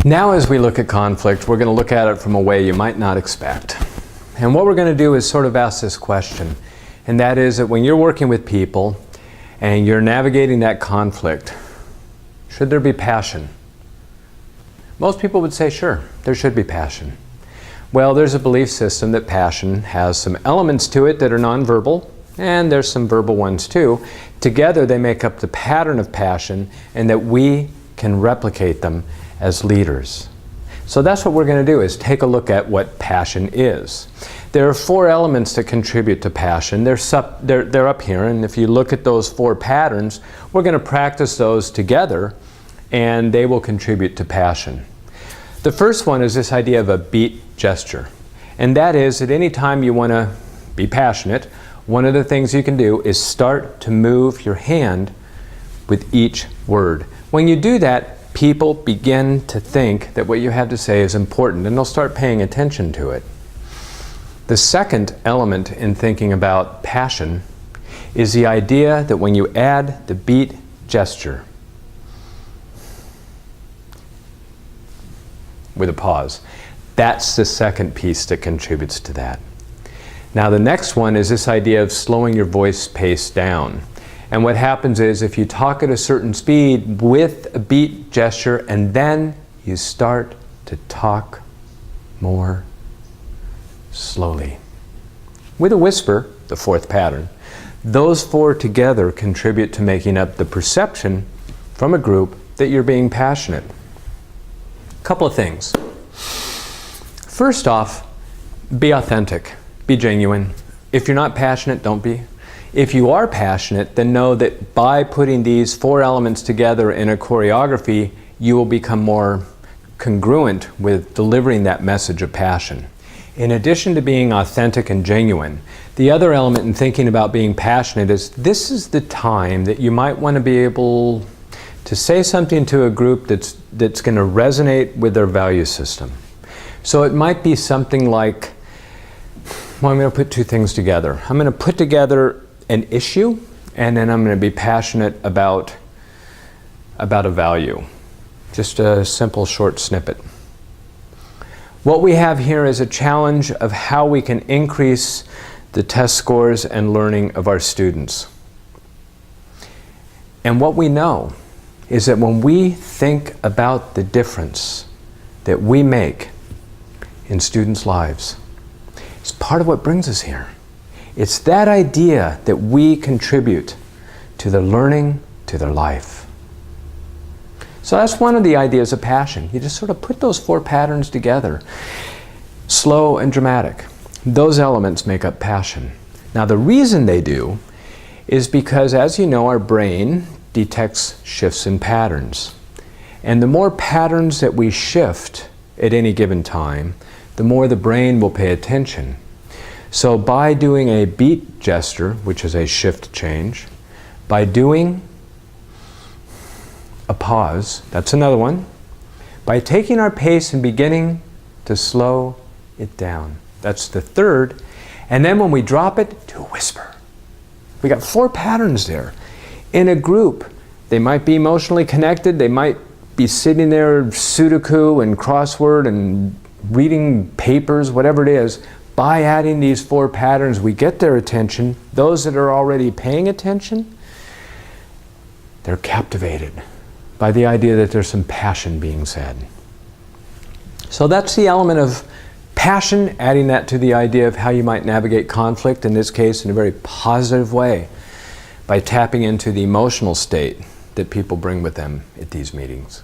Now as we look at conflict, we're going to look at it from a way you might not expect. And what we're going to do is sort of ask this question, and that is that when you're working with people and you're navigating that conflict, should there be passion? Most people would say, sure, there should be passion. Well, there's a belief system that passion has some elements to it that are nonverbal, and there's some verbal ones too. Together they make up the pattern of passion, and that we can replicate them as leaders. So that's what we're going to do, is take a look at what passion is. There are 4 elements that contribute to passion. They're up here, and if you look at those 4 patterns, we're going to practice those together, and they will contribute to passion. The first one is this idea of a beat gesture. And that is that any time you want to be passionate, one of the things you can do is start to move your hand with each word. When you do that, people begin to think that what you have to say is important, and they'll start paying attention to it. The second element in thinking about passion is the idea that when you add the beat gesture, with a pause, that's the second piece that contributes to that. Now the next one is this idea of slowing your voice pace down. And what happens is if you talk at a certain speed with a beat gesture and then you start to talk more slowly. With a whisper, the 4th pattern, those 4 together contribute to making up the perception from a group that you're being passionate. A couple of things. First off, be authentic, be genuine. If you're not passionate, don't be. If you are passionate, then know that by putting these 4 elements together in a choreography, you will become more congruent with delivering that message of passion. In addition to being authentic and genuine, the other element in thinking about being passionate is this is the time that you might want to be able to say something to a group that's going to resonate with their value system. So it might be something like, well, I'm going to put 2 things together. I'm going to put together an issue, and then I'm going to be passionate about a value. Just a simple short snippet. What we have here is a challenge of how we can increase the test scores and learning of our students. And what we know is that when we think about the difference that we make in students' lives, it's part of what brings us here. It's that idea that we contribute to their learning, to their life. So that's one of the ideas of passion. You just sort of put those 4 patterns together. Slow and dramatic. Those elements make up passion. Now the reason they do is because, as you know, our brain detects shifts in patterns. And the more patterns that we shift at any given time, the more the brain will pay attention. So by doing a beat gesture, which is a shift change, by doing a pause, that's another one, by taking our pace and beginning to slow it down, that's the third, and then when we drop it, to a whisper. We got 4 patterns there. In a group, they might be emotionally connected, they might be sitting there Sudoku and crossword and reading papers, whatever it is. By adding these 4 patterns, we get their attention. Those that are already paying attention, they're captivated by the idea that there's some passion being said. So that's the element of passion, adding that to the idea of how you might navigate conflict, in this case in a very positive way, by tapping into the emotional state that people bring with them at these meetings.